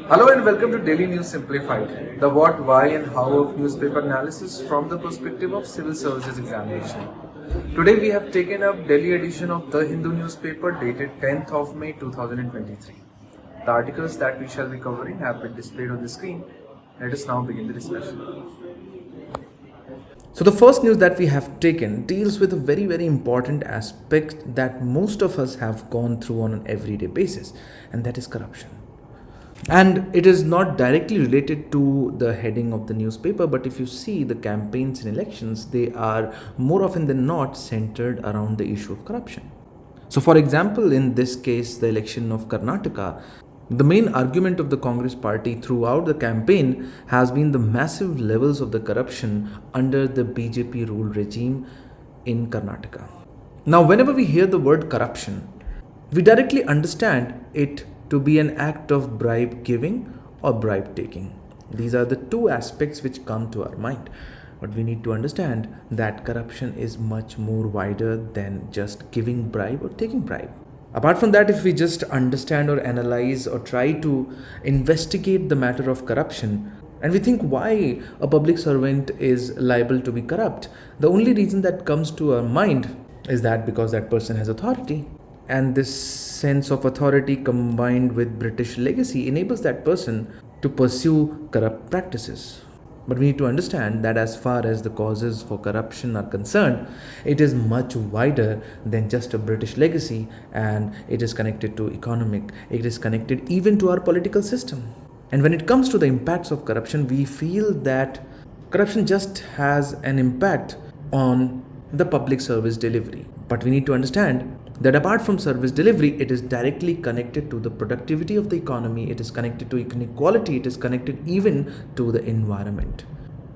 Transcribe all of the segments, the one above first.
Hello and welcome to Daily News Simplified, the what, why and how of newspaper analysis from the perspective of civil services examination. Today we have taken up Delhi edition of the Hindu newspaper dated 10th of May 2023. The articles that we shall be covering have been displayed on the screen. Let us now begin the discussion. So the first news that we have taken deals with a very important aspect that most of us have gone through on an everyday basis, and that is corruption. And it is not directly related to the heading of the newspaper, but if you see the campaigns in elections, they are more often than not centered around the issue of corruption. So for example, in this case, the election of Karnataka, the main argument of the Congress party throughout the campaign has been the massive levels of the corruption under the BJP rule regime in Karnataka. Now, whenever we hear the word corruption, we directly understand it to be an act of bribe giving or bribe taking. These are the two aspects which come to our mind. But we need to understand that corruption is much more wider than just giving bribe or taking bribe. Apart from that, if we just understand or analyze or try to investigate the matter of corruption, and we think why a public servant is liable to be corrupt, the only reason that comes to our mind is that because that person has authority. And this sense of authority combined with British legacy enables that person to pursue corrupt practices. But we need to understand that as far as the causes for corruption are concerned, it is much wider than just a British legacy, and it is connected to economic, it is connected even to our political system. And when it comes to the impacts of corruption, we feel that corruption just has an impact on the public service delivery. But we need to understand that apart from service delivery, it is directly connected to the productivity of the economy, it is connected to inequality, it is connected even to the environment.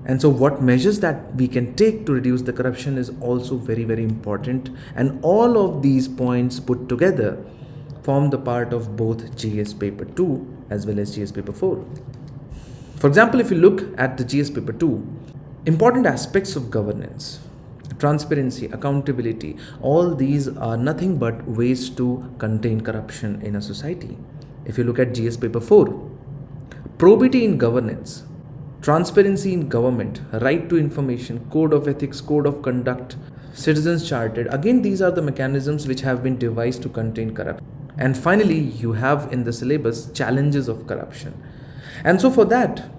And so what measures that we can take to reduce the corruption is also very important, and all of these points put together form the part of both GS paper 2 as well as GS paper 4. For example, if you look at the GS paper 2, important aspects of governance, transparency, accountability, all these are nothing but ways to contain corruption in a society. If you look at GS paper 4, probity in governance, transparency in government, right to information, code of ethics, code of conduct, citizens chartered, again these are the mechanisms which have been devised to contain corruption. And finally, you have in the syllabus challenges of corruption. And so for that,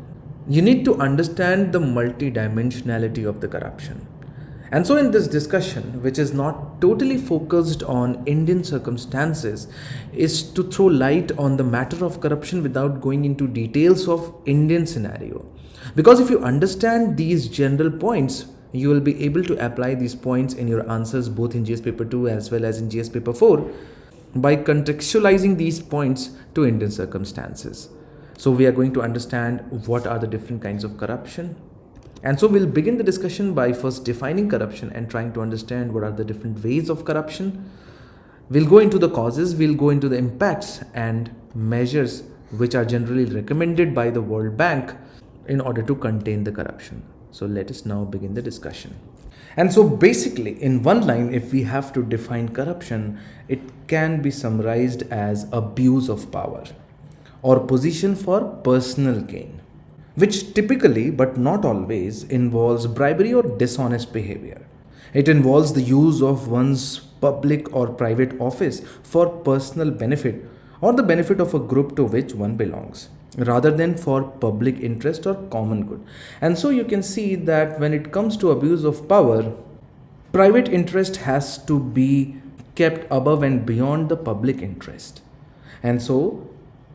you need to understand the multidimensionality of the corruption. And so in this discussion, which is not totally focused on Indian circumstances, is to throw light on the matter of corruption without going into details of Indian scenario. Because if you understand these general points, you will be able to apply these points in your answers both in GS paper 2 as well as in GS paper 4 by contextualizing these points to Indian circumstances. So we are going to understand what are the different kinds of corruption. And so we'll begin the discussion by first defining corruption and trying to understand what are the different ways of corruption. We'll go into the causes, we'll go into the impacts and measures which are generally recommended by the World Bank in order to contain the corruption. So let us now begin the discussion. And so basically, in one line, if we have to define corruption, it can be summarized as abuse of power or position for personal gain, which typically, but not always, involves bribery or dishonest behavior. It involves the use of one's public or private office for personal benefit or the benefit of a group to which one belongs, rather than for public interest or common good. And so you can see that when it comes to abuse of power, private interest has to be kept above and beyond the public interest. And so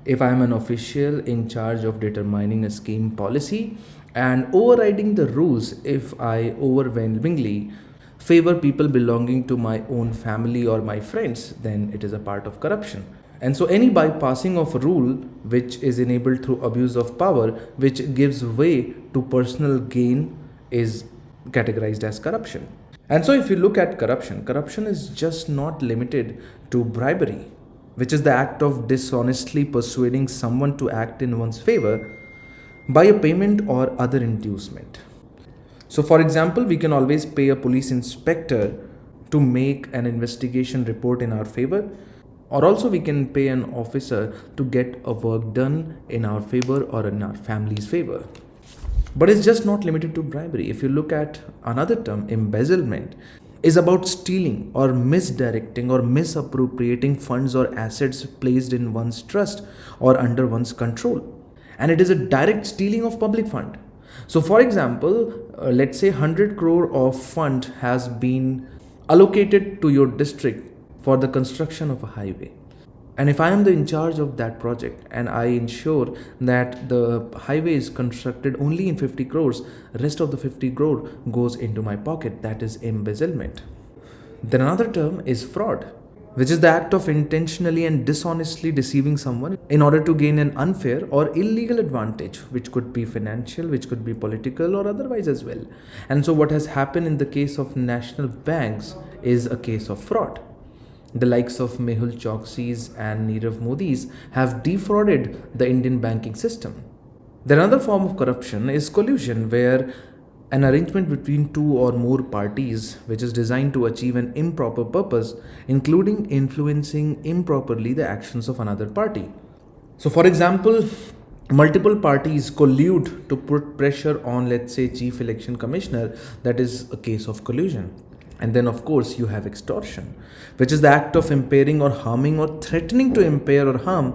if I am an official in charge of determining a scheme policy and overriding the rules, if I overwhelmingly favor people belonging to my own family or my friends, then it is a part of corruption. And so any bypassing of a rule which is enabled through abuse of power, which gives way to personal gain, is categorized as corruption. And so if you look at corruption, corruption is just not limited to bribery, which is the act of dishonestly persuading someone to act in one's favor by a payment or other inducement. So for example, we can always pay a police inspector to make an investigation report in our favor, or also we can pay an officer to get a work done in our favor or in our family's favor. But it's just not limited to bribery. If you look at another term, embezzlement is about stealing or misdirecting or misappropriating funds or assets placed in one's trust or under one's control. And it is a direct stealing of public fund. So for example, let's say 100 crore of fund has been allocated to your district for the construction of a highway. And if I am the in charge of that project and I ensure that the highway is constructed only in 50 crores, rest of the 50 crore goes into my pocket, that is embezzlement. Then another term is fraud, which is the act of intentionally and dishonestly deceiving someone in order to gain an unfair or illegal advantage, which could be financial, which could be political or otherwise as well. And so what has happened in the case of national banks is a case of fraud. The likes of Mehul Choksi's and Nirav Modi's have defrauded the Indian banking system. The another form of corruption is collusion, where an arrangement between two or more parties which is designed to achieve an improper purpose, including influencing improperly the actions of another party. So for example, multiple parties collude to put pressure on, let's say, Chief Election Commissioner. That is a case of collusion. And then of course you have extortion, which is the act of impairing or harming or threatening to impair or harm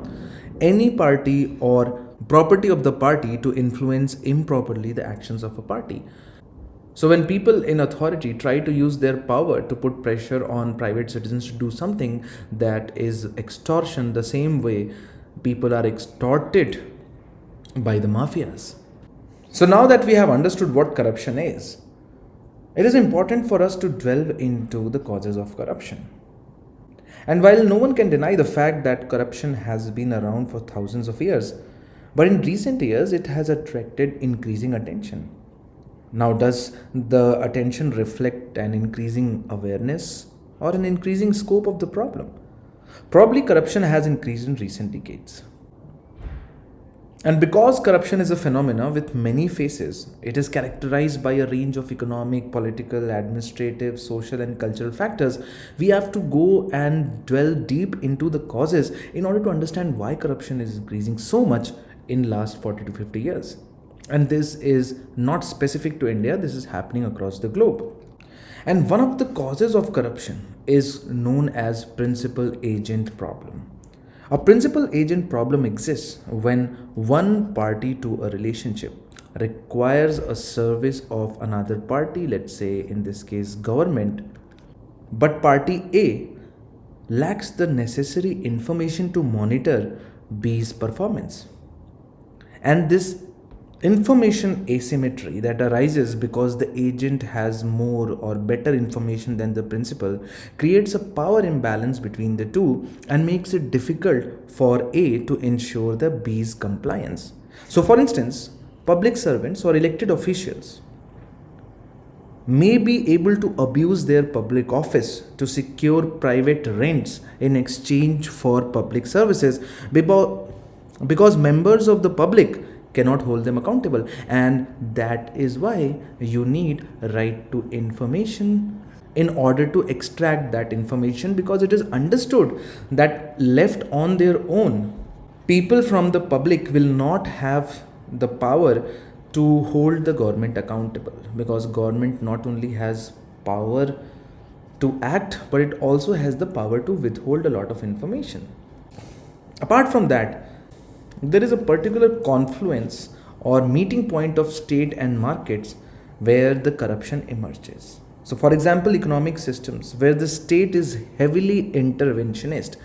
any party or property of the party to influence improperly the actions of a party. So when people in authority try to use their power to put pressure on private citizens to do something, that is extortion, the same way people are extorted by the mafias. So now that we have understood what corruption is, it is important for us to delve into the causes of corruption. And while no one can deny the fact that corruption has been around for thousands of years, but in recent years it has attracted increasing attention. Now, does the attention reflect an increasing awareness or an increasing scope of the problem? Probably corruption has increased in recent decades. And because corruption is a phenomena with many faces, it is characterized by a range of economic, political, administrative, social and cultural factors. We have to go and dwell deep into the causes in order to understand why corruption is increasing so much in last 40 to 50 years. And this is not specific to India, this is happening across the globe. And one of the causes of corruption is known as principal agent problem. A principal agent problem exists when one party to a relationship requires a service of another party, let's say in this case government, but party A lacks the necessary information to monitor B's performance. And this information asymmetry that arises because the agent has more or better information than the principal creates a power imbalance between the two and makes it difficult for A to ensure the B's compliance. So for instance, public servants or elected officials may be able to abuse their public office to secure private rents in exchange for public services because members of the public cannot hold them accountable, and that is why you need right to information in order to extract that information, because it is understood that left on their own, people from the public will not have the power to hold the government accountable, because government not only has power to act, but it also has the power to withhold a lot of information. Apart from that, there is a particular confluence or meeting point of state and markets where the corruption emerges. So for example, economic systems where the state is heavily interventionist.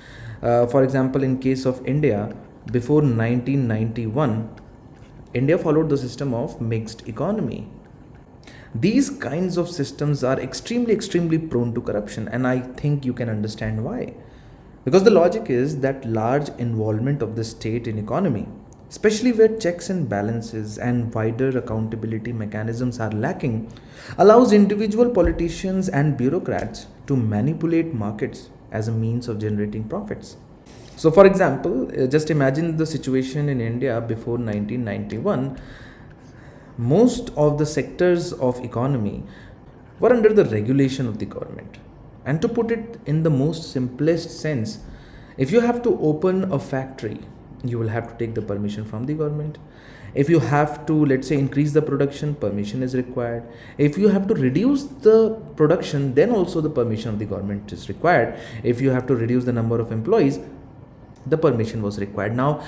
For example, in case of India, before 1991, India followed the system of mixed economy. These kinds of systems are extremely prone to corruption, and I think you can understand why. Because the logic is that large involvement of the state in economy, especially where checks and balances and wider accountability mechanisms are lacking, allows individual politicians and bureaucrats to manipulate markets as a means of generating profits. So for example, just imagine the situation in India before 1991. Most of the sectors of economy were under the regulation of the government. And to put it in the most simplest sense, If you have to open a factory, you will have to take the permission from the government. If you have to, let's say, increase the production, permission is required. If you have to reduce the production, then also the permission of the government is required. If you have to reduce the number of employees, the permission was required. Now,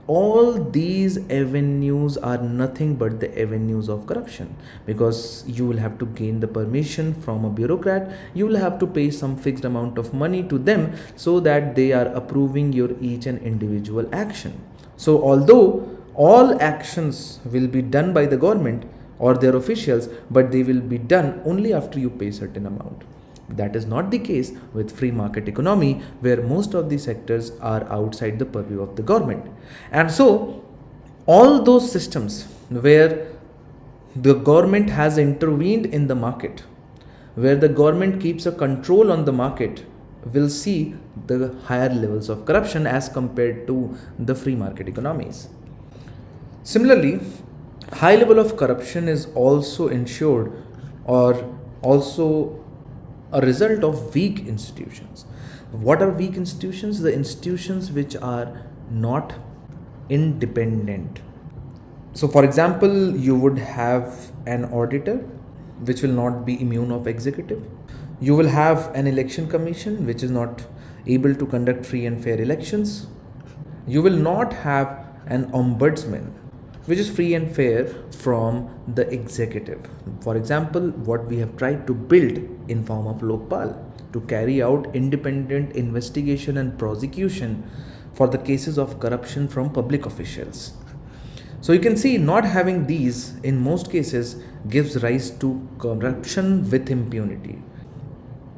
all these avenues are nothing but the avenues of corruption, because you will have to gain the permission from a bureaucrat. You will have to pay some fixed amount of money to them so that they are approving your each and individual action. So although all actions will be done by the government or their officials, but they will be done only after you pay certain amount. That is not the case with free market economy, where most of the sectors are outside the purview of the government. And so all those systems where the government has intervened in the market, where the government keeps a control on the market, will see the higher levels of corruption as compared to the free market economies. Similarly, high level of corruption is also ensured or also a result of weak institutions. What are weak institutions? The institutions which are not independent. So for example, you would have an auditor which will not be immune of executive. You will have an election commission which is not able to conduct free and fair elections. You will not have an ombudsman which is free and fair from the executive. For example, what we have tried to build in form of Lokpal to carry out independent investigation and prosecution for the cases of corruption from public officials. So you can see, not having these in most cases gives rise to corruption with impunity.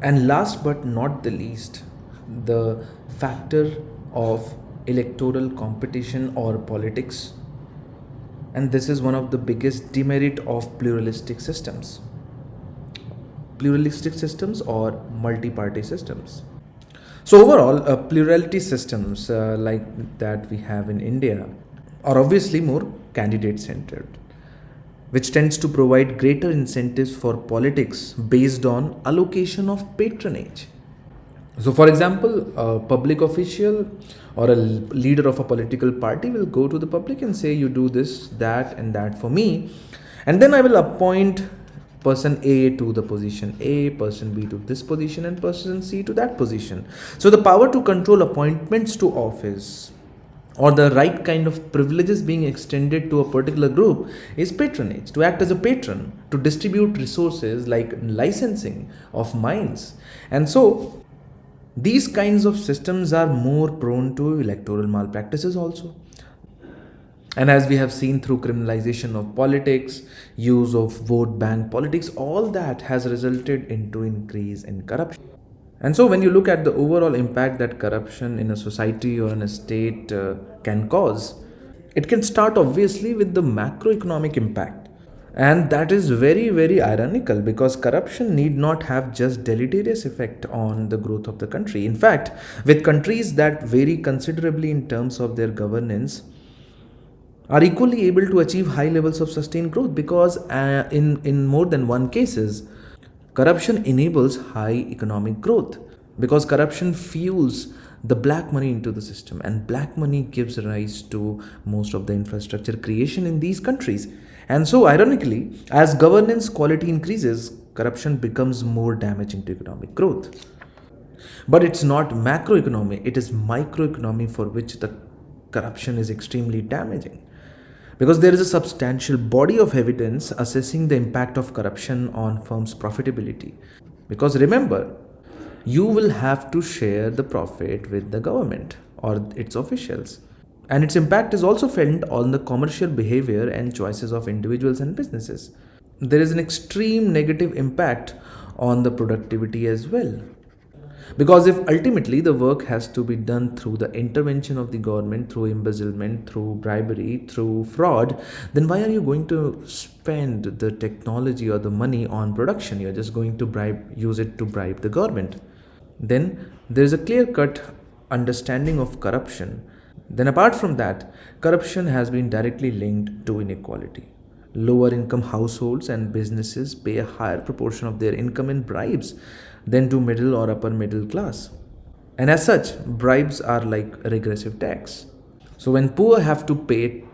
And last but not the least, the factor of electoral competition or politics. And this is one of the biggest demerit of pluralistic systems or multi-party systems. So overall, plurality systems like that we have in India are obviously more candidate-centered, which tends to provide greater incentives for politics based on allocation of patronage. So for example, a public official or a leader of a political party will go to the public and say, you do this, that and that for me, and then I will appoint person A to the position A, person B to this position, and person C to that position. So the power to control appointments to office or the right kind of privileges being extended to a particular group is patronage, to act as a patron, to distribute resources like licensing of mines. And so these kinds of systems are more prone to electoral malpractices also. And as we have seen through criminalization of politics, use of vote bank politics, all that has resulted into increase in corruption. And so when you look at the overall impact that corruption in a society or in a state can cause, it can start obviously with the macroeconomic impact. And that is very, very ironical, because corruption need not have just deleterious effect on the growth of the country. In fact, with countries that vary considerably in terms of their governance, are equally able to achieve high levels of sustained growth, because in more than one cases, corruption enables high economic growth, because corruption fuels the black money into the system, and black money gives rise to most of the infrastructure creation in these countries. And so ironically, as governance quality increases, corruption becomes more damaging to economic growth. But it's not macroeconomy, it is microeconomy for which the corruption is extremely damaging, because there is a substantial body of evidence assessing the impact of corruption on firms' profitability. Because remember, you will have to share the profit with the government or its officials. And its impact is also felt on the commercial behavior and choices of individuals and businesses. There is an extreme negative impact on the productivity as well. Because if ultimately the work has to be done through the intervention of the government, through embezzlement, through bribery, through fraud, then why are you going to spend the technology or the money on production? You're just going to use it to bribe the government. Then there is a clear-cut understanding of corruption. Then apart from that, corruption has been directly linked to inequality. Lower income households and businesses pay a higher proportion of their income in bribes than to middle or upper middle class. And as such, bribes are like regressive tax. So when poor have to pay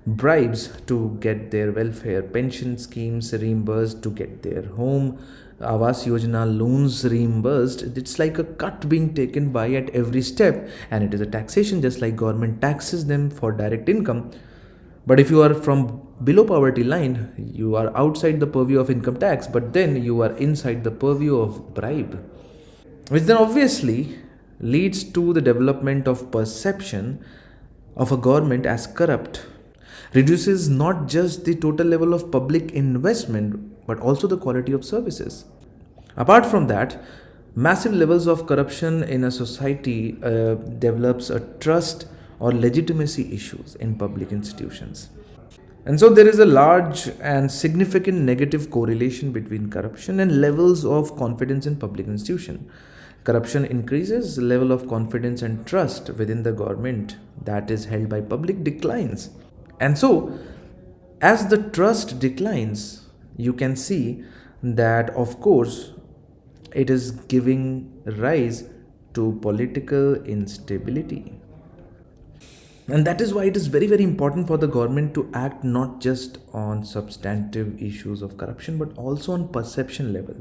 bribes to get their welfare, pension schemes reimbursed, to get their home, Awas Yojana loans reimbursed, it's like a cut being taken by at every step, and it is a taxation just like government taxes them for direct income. But if you are from below poverty line, you are outside the purview of income tax, but then you are inside the purview of bribe, which then obviously leads to the development of perception of a government as corrupt, reduces not just the total level of public investment but also the quality of services. Apart from that, massive levels of corruption in a society develops a trust or legitimacy issues in public institutions. And so there is a large and significant negative correlation between corruption and levels of confidence in public institution. Corruption increases, the level of confidence and trust within the government that is held by public declines. And so, as the trust declines, you can see that, of course, it is giving rise to political instability. And that is why it is very, very important for the government to act not just on substantive issues of corruption, but also on perception level.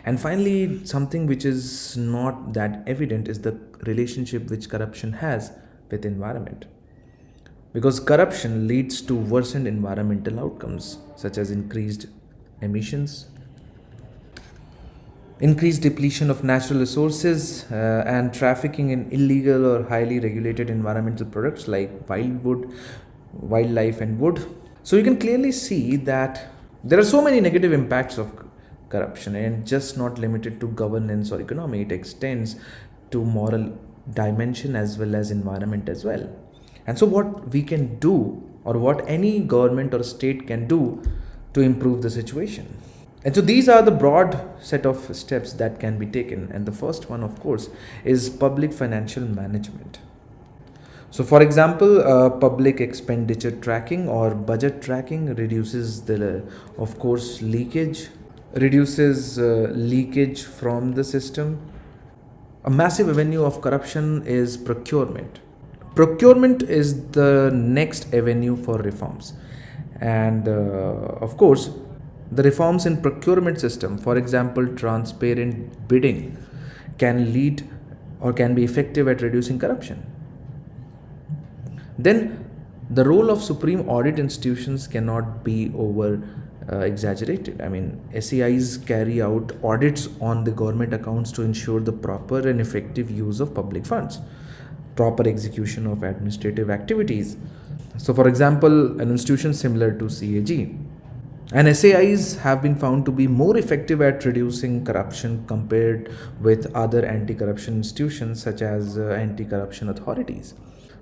And finally, something which is not that evident is the relationship which corruption has with environment. Because corruption leads to worsened environmental outcomes such as increased emissions, increased depletion of natural resources, and trafficking in illegal or highly regulated environmental products like wildlife and wood. So you can clearly see that there are so many negative impacts of corruption, and just not limited to governance or economy. It extends to moral dimension as well as environment as well. And so what we can do, or what any government or state can do to improve the situation. And so these are the broad set of steps that can be taken. And the first one, of course, is public financial management. So for example, public expenditure tracking or budget tracking reduces the, of course, reduces leakage from the system. A massive avenue of corruption is procurement. Procurement is the next avenue for reforms. And of course, the reforms in procurement system, for example, transparent bidding, can lead or can be effective at reducing corruption. Then the role of supreme audit institutions cannot be over exaggerated. I mean, SEIs carry out audits on the government accounts to ensure the proper and effective use of public funds, proper execution of administrative activities. So for example, an institution similar to CAG and SAIs have been found to be more effective at reducing corruption compared with other anti-corruption institutions such as anti-corruption authorities.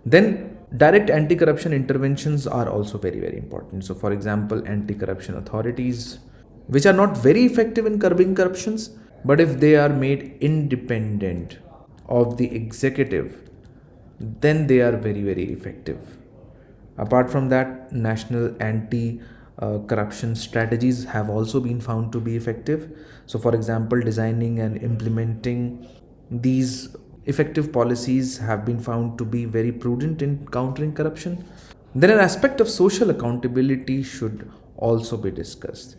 Then direct anti-corruption interventions are also very, very important. So for example, anti-corruption authorities, which are not very effective in curbing corruptions, but if they are made independent of the executive, then they are very, very effective. Apart from that, national anti-corruption strategies have also been found to be effective. So for example, designing and implementing these effective policies have been found to be very prudent in countering corruption. Then an aspect of social accountability should also be discussed.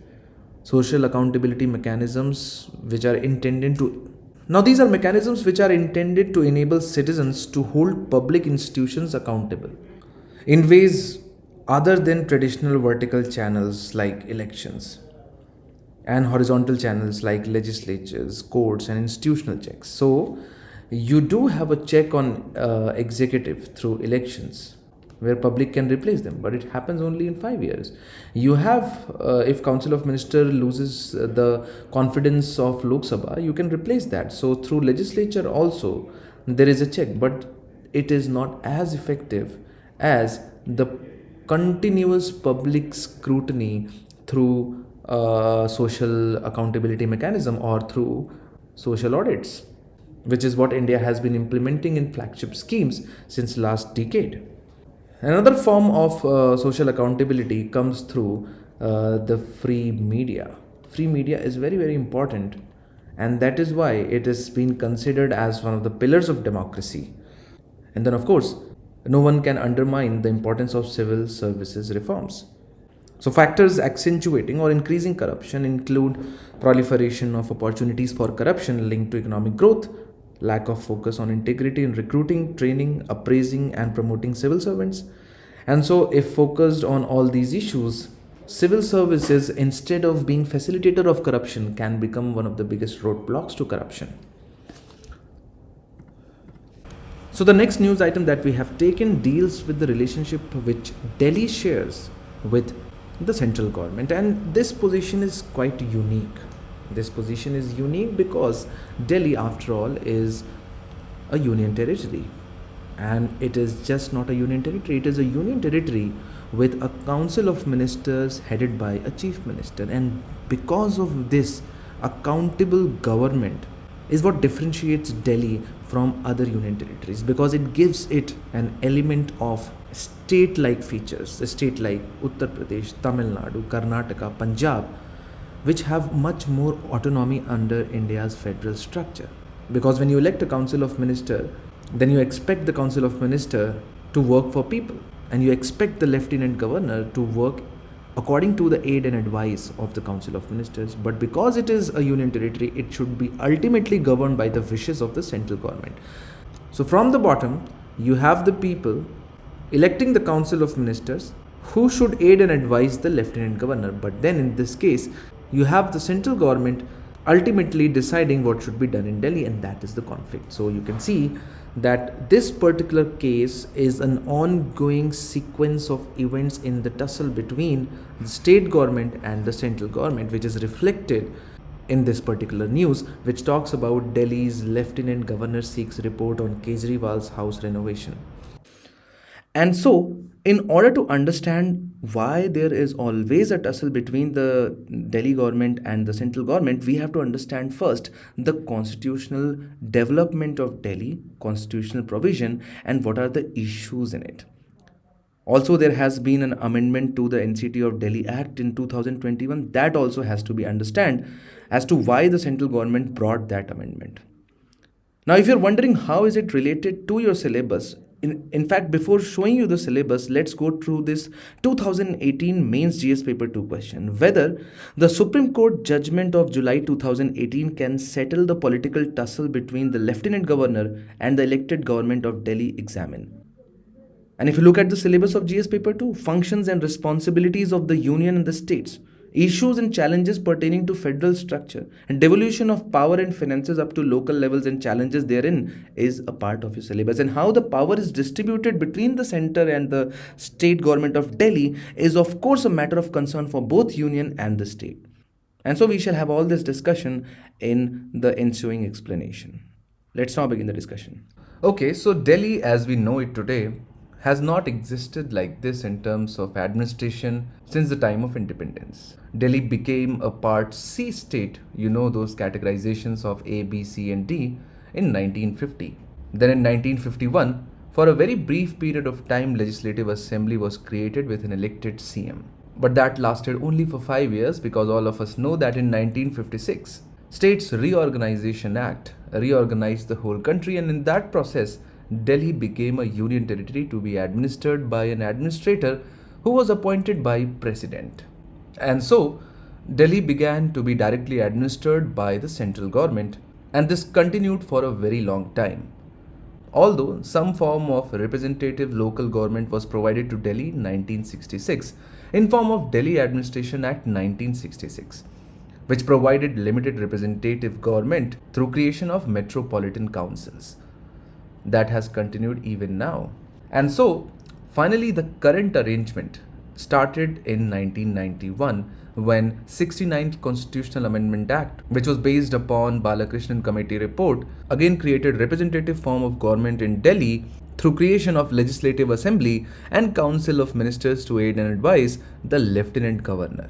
Social accountability mechanisms which are intended to these are mechanisms which are intended to enable citizens to hold public institutions accountable in ways other than traditional vertical channels like elections, and horizontal channels like legislatures, courts, and institutional checks. So you do have a check on executive through elections where public can replace them, but it happens only in 5 years. You have, if Council of Minister loses the confidence of Lok Sabha, you can replace that. So through legislature also there is a check, but it is not as effective as the continuous public scrutiny through social accountability mechanism or through social audits, which is what India has been implementing in flagship schemes since last decade. Another form of social accountability comes through the free media. Free media is very, very important And that is why it has been considered as one of the pillars of democracy. And then, of course, no one can undermine the importance of civil services reforms. So, factors accentuating or increasing corruption include proliferation of opportunities for corruption linked to economic growth, lack of focus on integrity in recruiting, training, appraising, and promoting civil servants. And so, if focused on all these issues, civil services, instead of being facilitator of corruption, can become one of the biggest roadblocks to corruption. So the next news item that we have taken deals with the relationship which Delhi shares with the central government, and this position is quite unique. This position is unique because Delhi, after all, is a union territory, and it is just not a union territory, it is a union territory with a council of ministers headed by a chief minister. And because of this, accountable government is what differentiates Delhi from other union territories, because it gives it an element of state-like features, a state like Uttar Pradesh, Tamil Nadu, Karnataka, Punjab, which have much more autonomy under India's federal structure. Because when you elect a council of minister, then you expect the council of minister to work for people, and you expect the lieutenant governor to work according to the aid and advice of the council of ministers. But because it is a union territory, it should be ultimately governed by the wishes of the central government. So from the bottom, you have the people electing the council of ministers who should aid and advise the lieutenant governor. But then in this case, you have the central government ultimately deciding what should be done in Delhi, and that is the conflict. So you can see that this particular case is an ongoing sequence of events in the tussle between the state government and the central government, which is reflected in this particular news, which talks about Delhi's lieutenant governor seeks report on Kejriwal's house renovation. And so, in order to understand why there is always a tussle between the Delhi government and the central government, we have to understand first the constitutional development of Delhi, constitutional provision, and what are the issues in it. Also, there has been an amendment to the NCT of Delhi Act in 2021 that also has to be understood as to why the central government brought that amendment. Now, if you're wondering how is it related to your syllabus, in fact, before showing you the syllabus, let's go through this 2018 mains GS paper 2 question, whether the Supreme Court judgment of July 2018 can settle the political tussle between the lieutenant governor and the elected government of Delhi examine. And if you look at the syllabus of GS paper 2, functions and responsibilities of the union and the states, issues and challenges pertaining to federal structure, and devolution of power and finances up to local levels and challenges therein is a part of your syllabus. And how the power is distributed between the center and the state government of Delhi is of course a matter of concern for both union and the state. And so we shall have all this discussion in the ensuing explanation. Let's now begin the discussion. Okay, so Delhi as we know it today has not existed like this in terms of administration since the time of independence. Delhi became a Part C state, you know those categorizations of A, B, C and D, in 1950. Then in 1951, for a very brief period of time, Legislative Assembly was created with an elected CM. But that lasted only for 5 years, because all of us know that in 1956, States Reorganization Act reorganized the whole country, and in that process, Delhi became a union territory to be administered by an administrator who was appointed by President. And so, Delhi began to be directly administered by the central government, and this continued for a very long time. Although some form of representative local government was provided to Delhi in 1966 in form of Delhi Administration Act 1966, which provided limited representative government through creation of metropolitan councils. That has continued even now. And so, finally, the current arrangement started in 1991 when 69th Constitutional Amendment Act, which was based upon Balakrishnan Committee report, again created representative form of government in Delhi through creation of Legislative Assembly and Council of Ministers to aid and advise the Lieutenant Governor.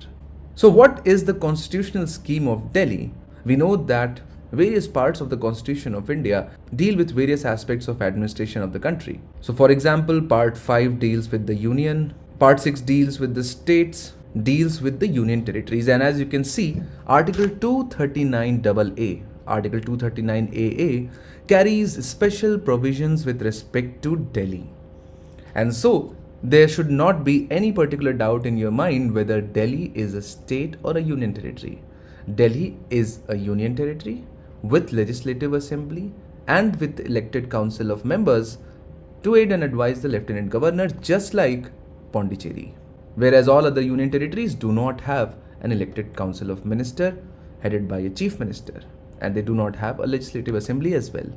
So what is the constitutional scheme of Delhi? We know that various parts of the Constitution of India deal with various aspects of administration of the country. So for example, Part 5 deals with the Union, Part 6 deals with the states, deals with the Union territories, and as you can see, Article 239AA Article 239 AA, carries special provisions with respect to Delhi. And so, there should not be any particular doubt in your mind whether Delhi is a state or a union territory. Delhi is a union territory with legislative assembly and with elected council of members to aid and advise the lieutenant governor, just like Pondicherry. Whereas all other union territories do not have an elected council of minister headed by a chief minister, and they do not have a legislative assembly as well.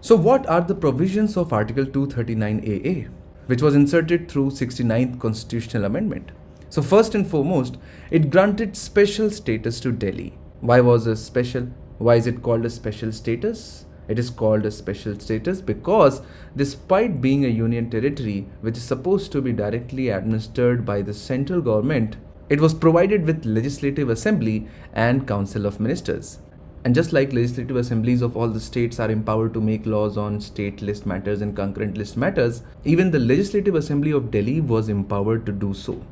So what are the provisions of Article 239 AA, which was inserted through 69th Constitutional Amendment? So first and foremost, it granted special status to Delhi. Why was it special? Why is it called a special status? It is called a special status because despite being a union territory which is supposed to be directly administered by the central government, it was provided with legislative assembly and council of ministers. And just like legislative assemblies of all the states are empowered to make laws on state list matters and concurrent list matters, even the legislative assembly of Delhi was empowered to do so,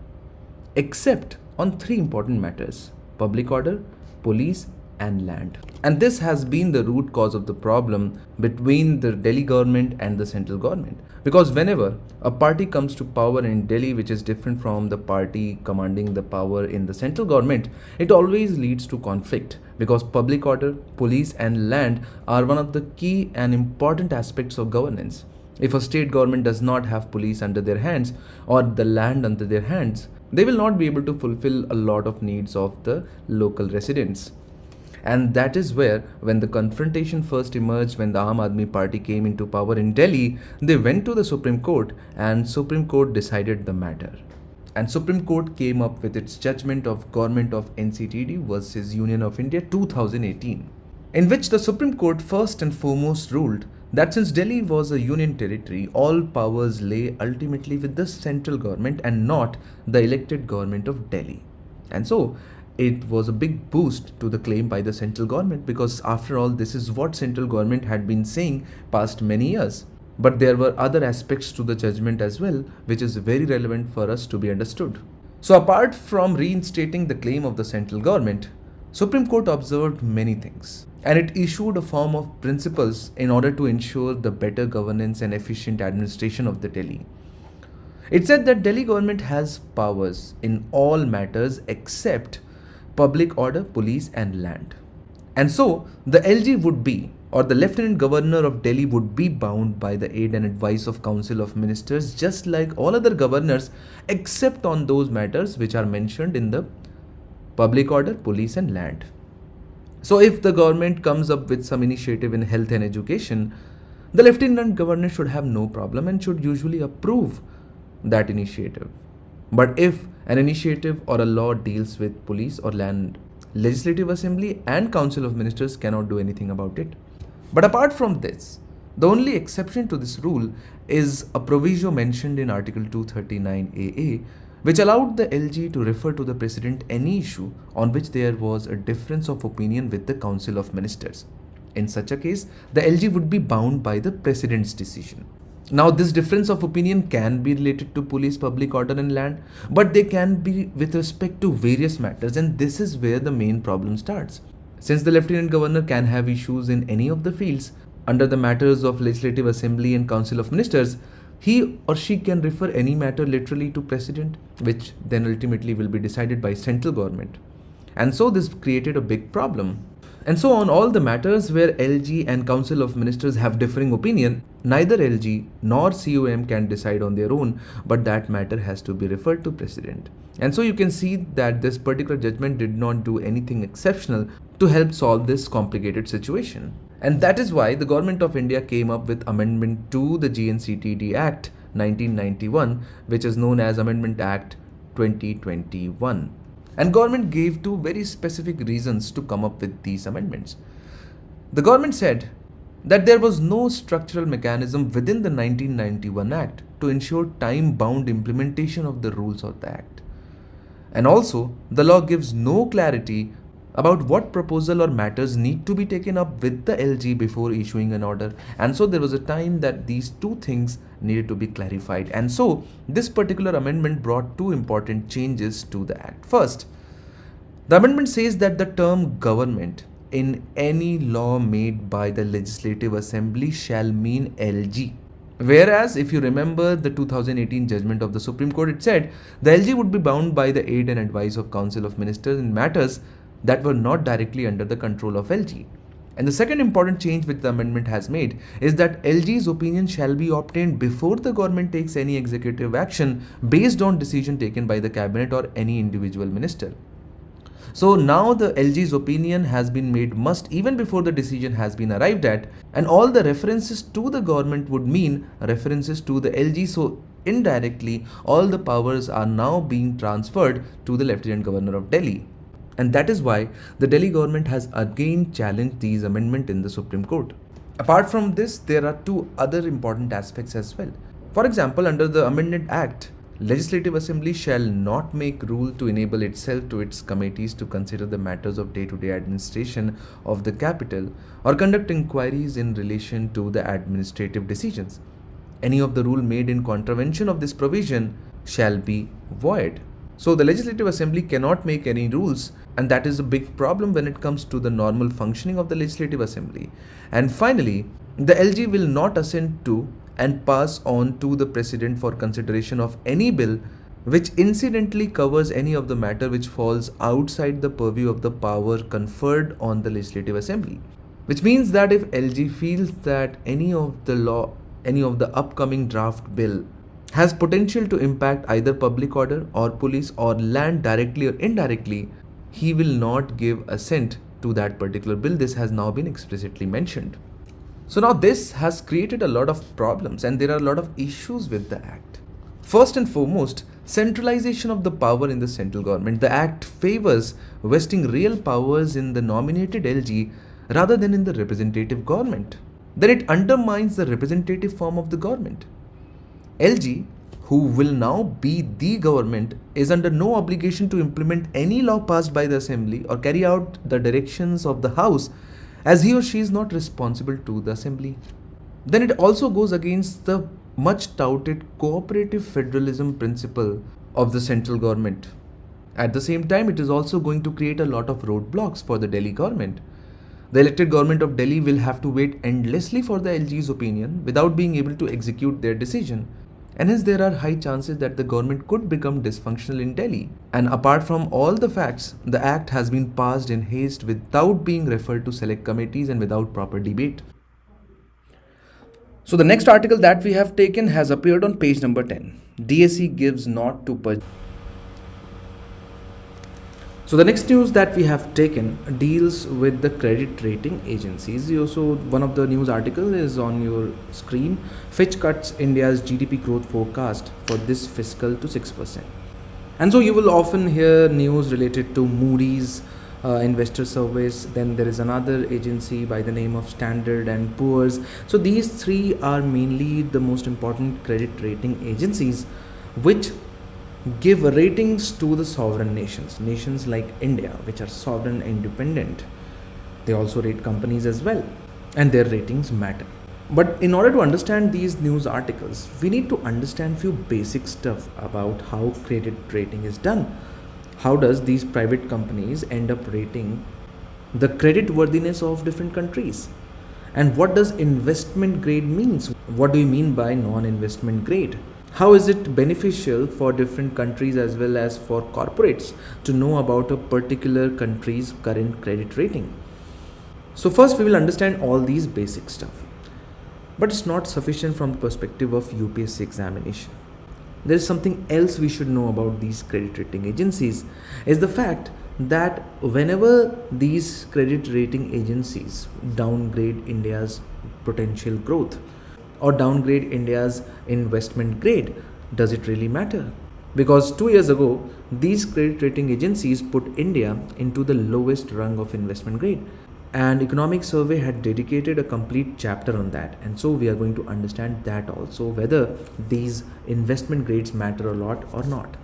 except on three important matters: public order, police, and land. And this has been the root cause of the problem between the Delhi government and the central government. Because whenever a party comes to power in Delhi which is different from the party commanding the power in the central government, it always leads to conflict, because public order, police, and land are one of the key and important aspects of governance. If a state government does not have police under their hands or the land under their hands, they will not be able to fulfill a lot of needs of the local residents. And that is where, when the confrontation first emerged, when the Aam Aadmi Party came into power in Delhi, they went to the Supreme Court, and Supreme Court decided the matter. And Supreme Court came up with its judgment of Government of NCTD versus Union of India 2018, in which the Supreme Court first and foremost ruled that since Delhi was a union territory, all powers lay ultimately with the central government and not the elected government of Delhi. And so, it was a big boost to the claim by the central government, because after all, this is what central government had been saying past many years. But there were other aspects to the judgment as well, which is very relevant for us to be understood. So apart from reinstating the claim of the central government, Supreme Court observed many things, and it issued a form of principles in order to ensure the better governance and efficient administration of the Delhi. It said that Delhi government has powers in all matters except public order, police, and land. And so the LG would be, or the Lieutenant Governor of Delhi would be, bound by the aid and advice of Council of Ministers, just like all other governors, except on those matters which are mentioned in the public order, police, and land. So if the government comes up with some initiative in health and education, the Lieutenant Governor should have no problem and should usually approve that initiative. But if an initiative or a law deals with police or land, Legislative Assembly and Council of Ministers cannot do anything about it. But apart from this, the only exception to this rule is a proviso mentioned in Article 239 AA, which allowed the LG to refer to the President any issue on which there was a difference of opinion with the Council of Ministers. In such a case, the LG would be bound by the President's decision. Now, this difference of opinion can be related to police, public order, and land, but they can be with respect to various matters, and this is where the main problem starts. Since the Lieutenant Governor can have issues in any of the fields under the matters of Legislative Assembly and Council of Ministers, he or she can refer any matter literally to President, which then ultimately will be decided by central government. And so this created a big problem. And so on all the matters where LG and Council of Ministers have differing opinion, neither LG nor COM can decide on their own, but that matter has to be referred to President. And so you can see that this particular judgment did not do anything exceptional to help solve this complicated situation. And that is why the Government of India came up with Amendment to the GNCTD Act 1991, which is known as Amendment Act 2021. And government gave two very specific reasons to come up with these amendments. The government said that there was no structural mechanism within the 1991 Act to ensure time-bound implementation of the rules of the Act. And also, the law gives no clarity about what proposal or matters need to be taken up with the LG before issuing an order. And so there was a time that these two things needed to be clarified. And so this particular amendment brought two important changes to the Act. First, the amendment says that the term government in any law made by the Legislative Assembly shall mean LG. Whereas, if you remember the 2018 judgment of the Supreme Court, it said the LG would be bound by the aid and advice of Council of Ministers in matters that were not directly under the control of LG. And the second important change which the amendment has made is that LG's opinion shall be obtained before the government takes any executive action based on decision taken by the cabinet or any individual minister. So now the LG's opinion has been made must even before the decision has been arrived at, and all the references to the government would mean references to the LG. So indirectly, all the powers are now being transferred to the Lieutenant Governor of Delhi. And that is why the Delhi government has again challenged these amendments in the Supreme Court. Apart from this, there are two other important aspects as well. For example, under the Amended Act, Legislative Assembly shall not make rule to enable itself to its committees to consider the matters of day-to-day administration of the capital or conduct inquiries in relation to the administrative decisions. Any of the rule made in contravention of this provision shall be void. So the Legislative Assembly cannot make any rules, and that is a big problem when it comes to the normal functioning of the Legislative Assembly. And finally, the LG will not assent to and pass on to the President for consideration of any bill which incidentally covers any of the matter which falls outside the purview of the power conferred on the Legislative Assembly. Which means that if LG feels that any of the upcoming draft bill has potential to impact either public order or police or land directly or indirectly, he will not give assent to that particular bill. This has now been explicitly mentioned. So now this has created a lot of problems, and there are a lot of issues with the Act. First and foremost, centralization of the power in the central government. The Act favors vesting real powers in the nominated LG rather than in the representative government. Then it undermines the representative form of the government. LG, who will now be the government, is under no obligation to implement any law passed by the Assembly or carry out the directions of the House, as he or she is not responsible to the Assembly. Then it also goes against the much touted cooperative federalism principle of the central government. At the same time, it is also going to create a lot of roadblocks for the Delhi government. The elected government of Delhi will have to wait endlessly for the LG's opinion without being able to execute their decision. And hence there are high chances that the government could become dysfunctional in Delhi. And apart from all the facts, the Act has been passed in haste without being referred to select committees and without proper debate. So the next article that we have taken has appeared on page number 10. DSE gives nod to So the next news that we have taken deals with the credit rating agencies. So one of the news article is on your screen. Fitch cuts India's GDP growth forecast for this fiscal to 6%. And so you will often hear news related to Moody's investor surveys. Then there is another agency by the name of Standard and Poor's. So these three are mainly the most important credit rating agencies which give ratings to the sovereign nations like India, which are sovereign independent. They also rate companies as well, and their ratings matter. But in order to understand these news articles, we need to understand few basic stuff about how credit rating is done. How does these private companies end up rating the credit worthiness of different countries? And what does investment grade means? What do you mean by non-investment grade? How is it beneficial for different countries as well as for corporates to know about a particular country's current credit rating? So first we will understand all these basic stuff. But it's not sufficient from the perspective of UPSC examination. There is something else we should know about these credit rating agencies, is the fact that whenever these credit rating agencies downgrade India's potential growth or downgrade India's investment grade, does it really matter? Because 2 years ago, these credit rating agencies put India into the lowest rung of investment grade. And Economic Survey had dedicated a complete chapter on that. And so we are going to understand that also, whether these investment grades matter a lot or not.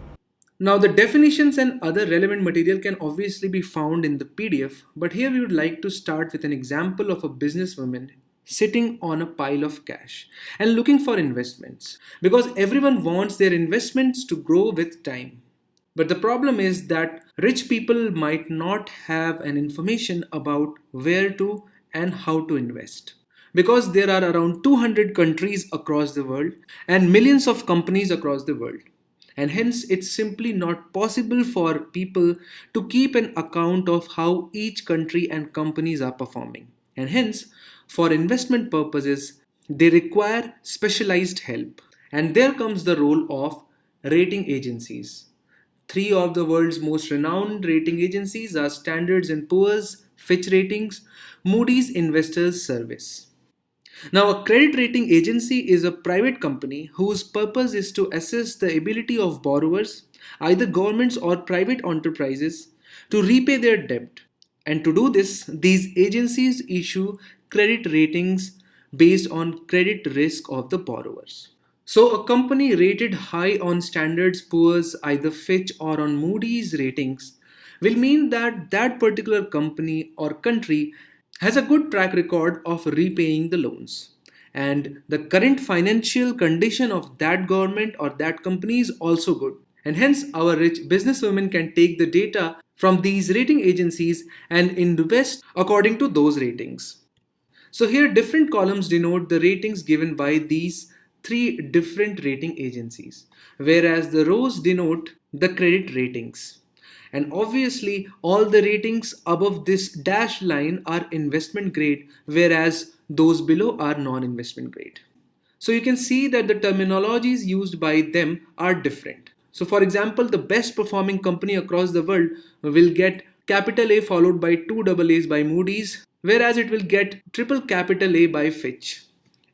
Now, the definitions and other relevant material can obviously be found in the PDF, but here we would like to start with an example of a businesswoman sitting on a pile of cash and looking for investments, because everyone wants their investments to grow with time. But the problem is that rich people might not have an information about where to and how to invest. Because there are around 200 countries across the world and millions of companies across the world. And hence, it's simply not possible for people to keep an account of how each country and companies are performing. And hence, for investment purposes, they require specialized help. And there comes the role of rating agencies. Three of the world's most renowned rating agencies are Standards and Poor's, Fitch Ratings, Moody's Investors Service. Now, a credit rating agency is a private company whose purpose is to assess the ability of borrowers, either governments or private enterprises, to repay their debt. And to do this, these agencies issue credit ratings based on credit risk of the borrowers. So, a company rated high on Standards Poor's, either Fitch or on Moody's ratings, will mean that that particular company or country has a good track record of repaying the loans. And the current financial condition of that government or that company is also good. And hence, our rich businesswomen can take the data from these rating agencies and invest according to those ratings. So here different columns denote the ratings given by these three different rating agencies, whereas the rows denote the credit ratings. And obviously all the ratings above this dashed line are investment grade, whereas those below are non-investment grade. So you can see that the terminologies used by them are different. So for example, the best performing company across the world will get capital A followed by two double A's by Moody's, whereas it will get triple capital A by Fitch.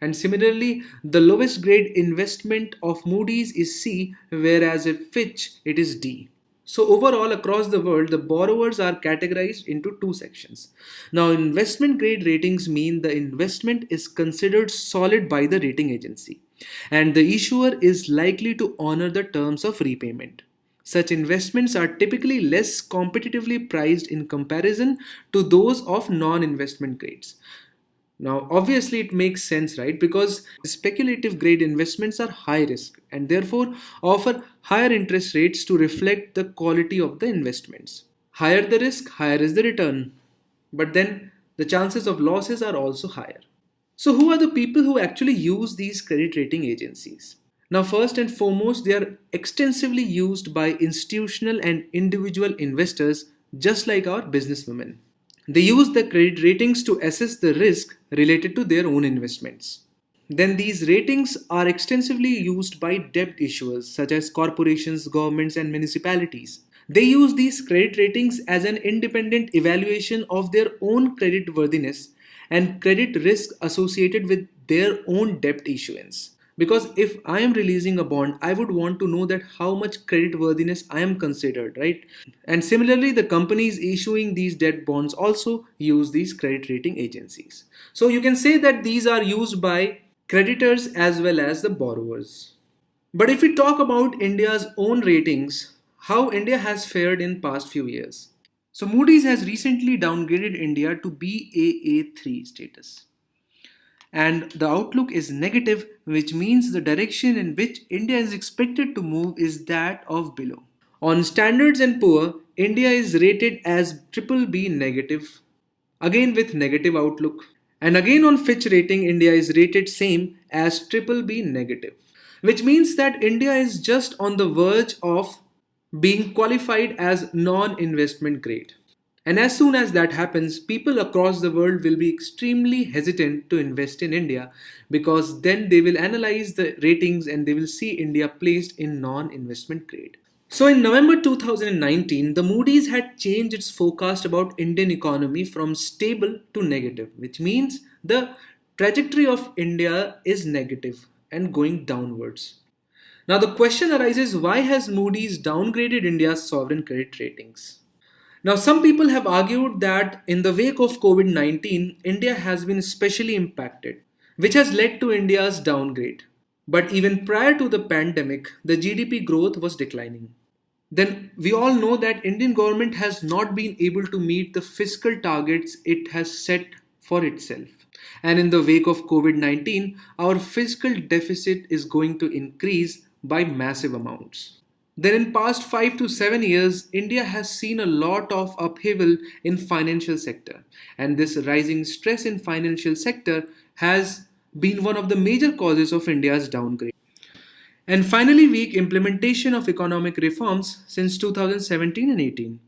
And similarly, the lowest grade investment of Moody's is C, whereas at Fitch it is D. So overall across the world, the borrowers are categorized into two sections. Now investment grade ratings mean the investment is considered solid by the rating agency and the issuer is likely to honor the terms of repayment. Such investments are typically less competitively priced in comparison to those of non-investment grades. Now, obviously, it makes sense, right? Because speculative grade investments are high risk and therefore offer higher interest rates to reflect the quality of the investments. Higher the risk, higher is the return. But then the chances of losses are also higher. So, who are the people who actually use these credit rating agencies? Now, first and foremost, they are extensively used by institutional and individual investors, just like our businesswomen. They use the credit ratings to assess the risk related to their own investments. Then these ratings are extensively used by debt issuers such as corporations, governments, and municipalities. They use these credit ratings as an independent evaluation of their own credit worthiness and credit risk associated with their own debt issuance. Because if I am releasing a bond, I would want to know that how much credit worthiness I am considered, right? And similarly, the companies issuing these debt bonds also use these credit rating agencies. So you can say that these are used by creditors as well as the borrowers. But if we talk about India's own ratings, how India has fared in past few years. So Moody's has recently downgraded India to Baa3 status. And the outlook is negative, which means the direction in which India is expected to move is that of below. On Standards and Poor, India is rated as triple B negative, again with negative outlook. And again on Fitch rating, India is rated same as triple B negative, which means that India is just on the verge of being qualified as non-investment grade. And as soon as that happens, people across the world will be extremely hesitant to invest in India because then they will analyze the ratings and they will see India placed in non-investment grade. So in November 2019, the Moody's had changed its forecast about Indian economy from stable to negative, which means the trajectory of India is negative and going downwards. Now the question arises, why has Moody's downgraded India's sovereign credit ratings? Now, some people have argued that in the wake of COVID 19, India has been especially impacted, which has led to India's downgrade. But even prior to the pandemic, the GDP growth was declining. Then we all know that Indian government has not been able to meet the fiscal targets it has set for itself. And in the wake of COVID 19, our fiscal deficit is going to increase by massive amounts. Then in past 5 to 7 years, India has seen a lot of upheaval in financial sector, and this rising stress in financial sector has been one of the major causes of India's downgrade. And finally, weak implementation of economic reforms since 2017 and 18.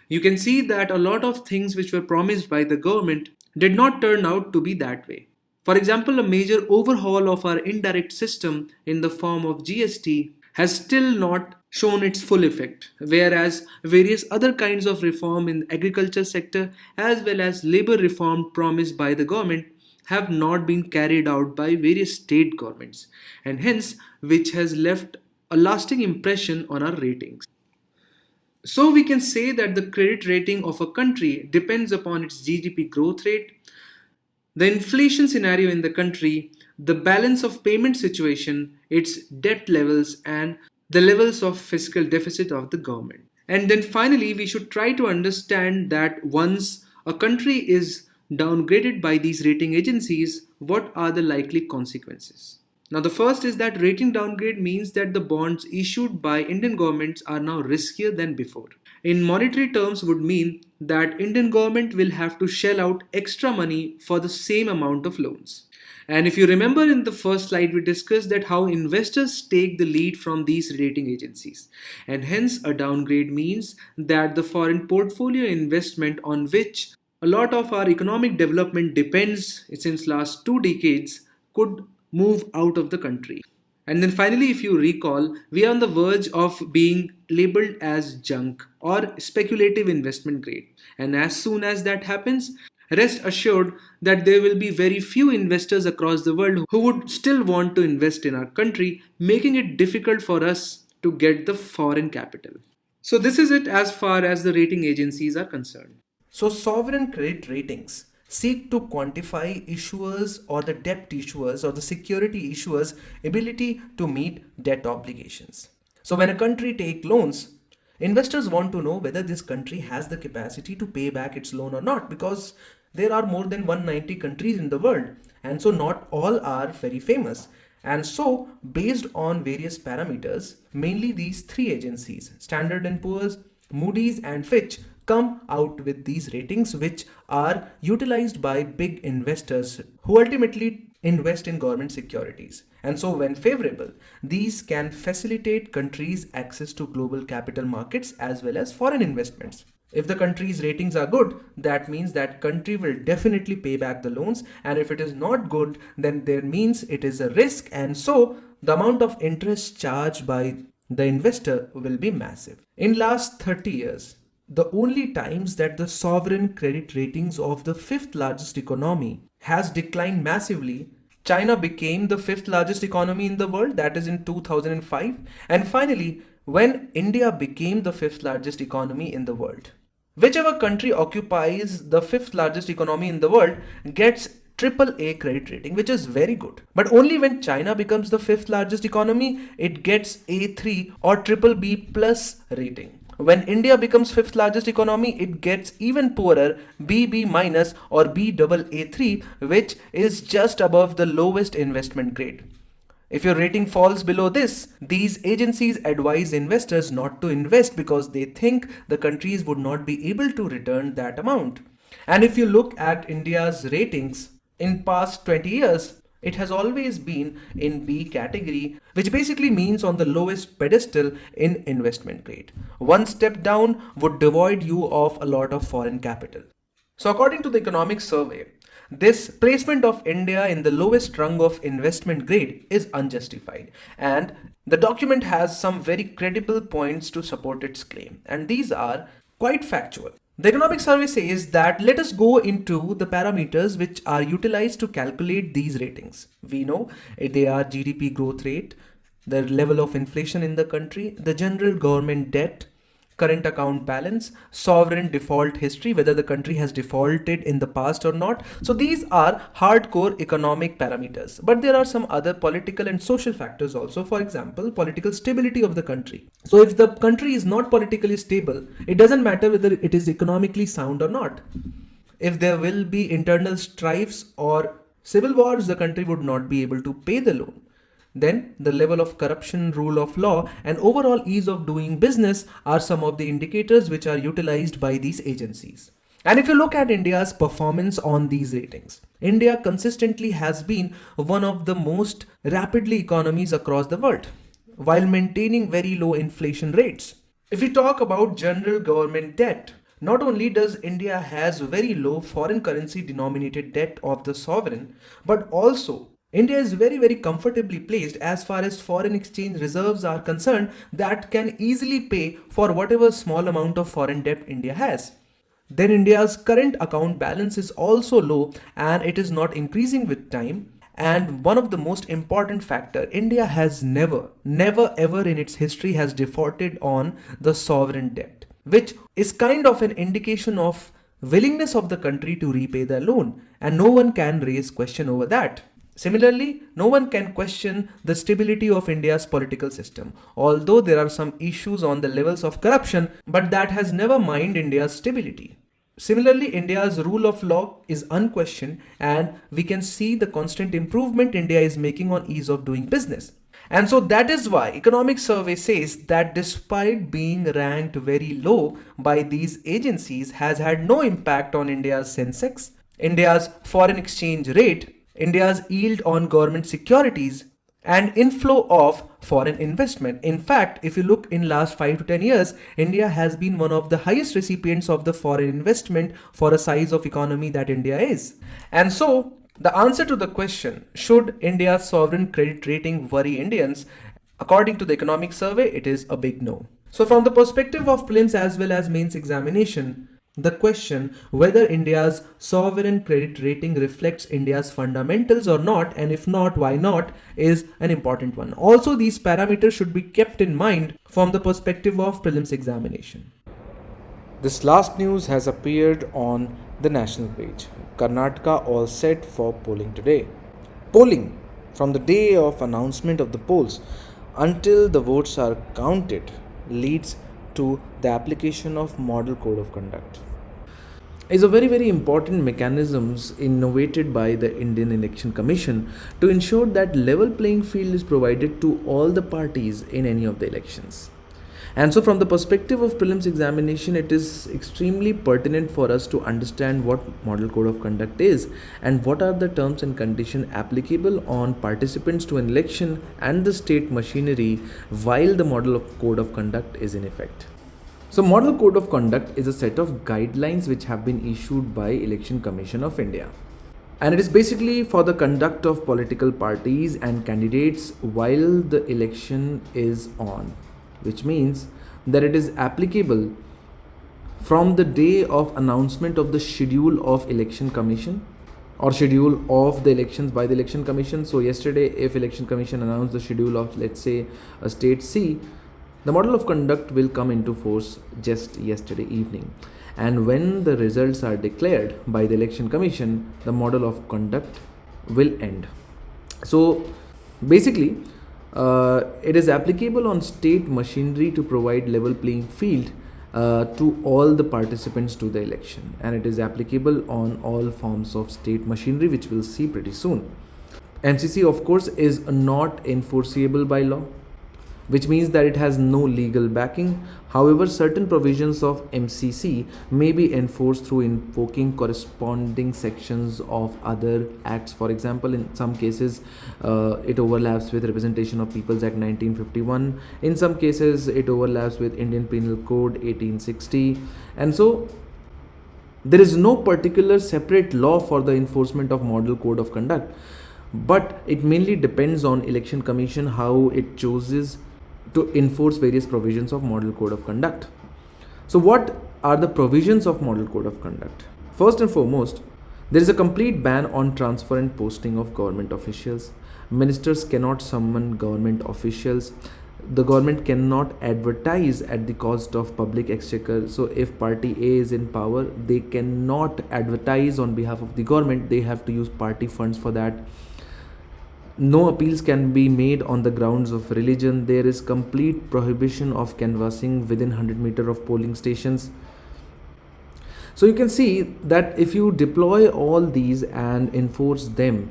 You can see that a lot of things which were promised by the government did not turn out to be that way. For example, a major overhaul of our indirect system in the form of GST has still not shown its full effect, whereas various other kinds of reform in the agriculture sector as well as labor reform promised by the government have not been carried out by various state governments, and hence which has left a lasting impression on our ratings. So we can say that the credit rating of a country depends upon its GDP growth rate, the inflation scenario in the country, the balance of payment situation, its debt levels, and the levels of fiscal deficit of the government. And then finally, we should try to understand that once a country is downgraded by these rating agencies, what are the likely consequences? Now, the first is that rating downgrade means that the bonds issued by Indian governments are now riskier than before. In monetary terms would mean that Indian government will have to shell out extra money for the same amount of loans. And if you remember in the first slide, we discussed that how investors take the lead from these rating agencies. And hence a downgrade means that the foreign portfolio investment on which a lot of our economic development depends since last 2 decades could move out of the country. And then finally, if you recall, we are on the verge of being labeled as junk or speculative investment grade. And as soon as that happens, rest assured that there will be very few investors across the world who would still want to invest in our country, making it difficult for us to get the foreign capital. So this is it as far as the rating agencies are concerned. So sovereign credit ratings seek to quantify issuers or the debt issuers or the security issuers' ability to meet debt obligations. So when a country takes loans, investors want to know whether this country has the capacity to pay back its loan or not, because there are more than 190 countries in the world, and so not all are very famous. And so based on various parameters, mainly these three agencies, Standard & Poor's, Moody's and Fitch, come out with these ratings which are utilized by big investors who ultimately invest in government securities. And so when favorable, these can facilitate countries' access to global capital markets as well as foreign investments. If the country's ratings are good, that means that country will definitely pay back the loans, and if it is not good, then that means it is a risk, and so the amount of interest charged by the investor will be massive. In last 30 years, the only times that the sovereign credit ratings of the fifth largest economy has declined massively, China became the fifth largest economy in the world, that is in 2005, and finally when India became the fifth largest economy in the world. Whichever country occupies the fifth largest economy in the world gets AAA credit rating, which is very good. But only when China becomes the fifth largest economy, it gets A3 or BBB plus rating. When India becomes fifth largest economy, it gets even poorer BB minus or Baa3, which is just above the lowest investment grade. If your rating falls below this, these agencies advise investors not to invest because they think the countries would not be able to return that amount. And if you look at India's ratings in past 20 years, it has always been in B category, which basically means on the lowest pedestal in investment grade. One step down would devoid you of a lot of foreign capital. So according to the economic survey, this placement of India in the lowest rung of investment grade is unjustified, and the document has some very credible points to support its claim, and these are quite factual. The economic survey says that let us go into the parameters which are utilized to calculate these ratings. We know they are GDP growth rate, the level of inflation in the country, the general government debt, current account balance, sovereign default history, whether the country has defaulted in the past or not. So these are hardcore economic parameters. But there are some other political and social factors also. For example, political stability of the country. So if the country is not politically stable, it doesn't matter whether it is economically sound or not. If there will be internal strifes or civil wars, the country would not be able to pay the loan. then the level of corruption, rule of law, and overall ease of doing business are some of the indicators which are utilized by these agencies. And if you look at India's performance on these ratings, India consistently has been one of the most rapidly economies across the world, while maintaining very low inflation rates. If we talk about general government debt, not only does India has very low foreign currency denominated debt of the sovereign, but also India is very comfortably placed as far as foreign exchange reserves are concerned that can easily pay for whatever small amount of foreign debt India has. Then India's current account balance is also low and it is not increasing with time. And one of the most important factor, India has never ever in its history has defaulted on the sovereign debt, which is kind of an indication of willingness of the country to repay the loan, and no one can raise question over that. Similarly, no one can question the stability of India's political system, although there are some issues on the levels of corruption, but that has never mined India's stability. Similarly, India's rule of law is unquestioned, and we can see the constant improvement India is making on ease of doing business. And so that is why economic survey says that despite being ranked very low by these agencies has had no impact on India's Sensex, India's foreign exchange rate, India's yield on government securities, and inflow of foreign investment. In fact, if you look in last 5 to 10 years, India has been one of the highest recipients of the foreign investment for a size of economy that India is. And so the answer to the question, should India's sovereign credit rating worry Indians? According to the economic survey, it is a big no. So from the perspective of prelims as well as mains examination, the question whether India's sovereign credit rating reflects India's fundamentals or not, and if not, why not, is an important one. Also, these parameters should be kept in mind from the perspective of prelims examination. This last news has appeared on the national page. Karnataka all set for polling today. Polling from the day of announcement of the polls until the votes are counted leads to the application of model code of conduct. Is a very important mechanisms innovated by the Indian Election Commission to ensure that level playing field is provided to all the parties in any of the elections. And so from the perspective of prelims examination, it is extremely pertinent for us to understand what model code of conduct is and what are the terms and conditions applicable on participants to an election and the state machinery while the model of code of conduct is in effect. So model code of conduct is a set of guidelines which have been issued by Election Commission of India. And it is basically for the conduct of political parties and candidates while the election is on, which means that it is applicable from the day of announcement of the schedule of Election Commission or schedule of the elections by the Election Commission. So yesterday, if Election Commission announced the schedule of, let's say, a state C, the model of conduct will come into force just yesterday evening. And when the results are declared by the Election Commission, the model of conduct will end. So basically, it is applicable on state machinery to provide level playing field to all the participants to the election, and it is applicable on all forms of state machinery, which we'll see pretty soon. MCC, of course, is not enforceable by law, which means that it has no legal backing. However, certain provisions of MCC may be enforced through invoking corresponding sections of other acts. For example, in some cases, it overlaps with Representation of Peoples Act 1951. In some cases, it overlaps with Indian Penal Code 1860. And so, there is no particular separate law for the enforcement of Model Code of Conduct, but it mainly depends on Election Commission how it chooses to enforce various provisions of Model Code of Conduct. So what are the provisions of Model Code of Conduct? First and foremost, there is a complete ban on transfer and posting of government officials. Ministers cannot summon government officials. The government cannot advertise at the cost of public exchequer. So if party A is in power, they cannot advertise on behalf of the government. They have to use party funds for that. No appeals can be made on the grounds of religion. There is complete prohibition of canvassing within 100 meters of polling stations. So you can see that if you deploy all these and enforce them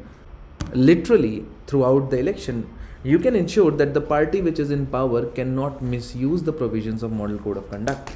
literally throughout the election, You can ensure that the party which is in power cannot misuse the provisions of Model Code of Conduct.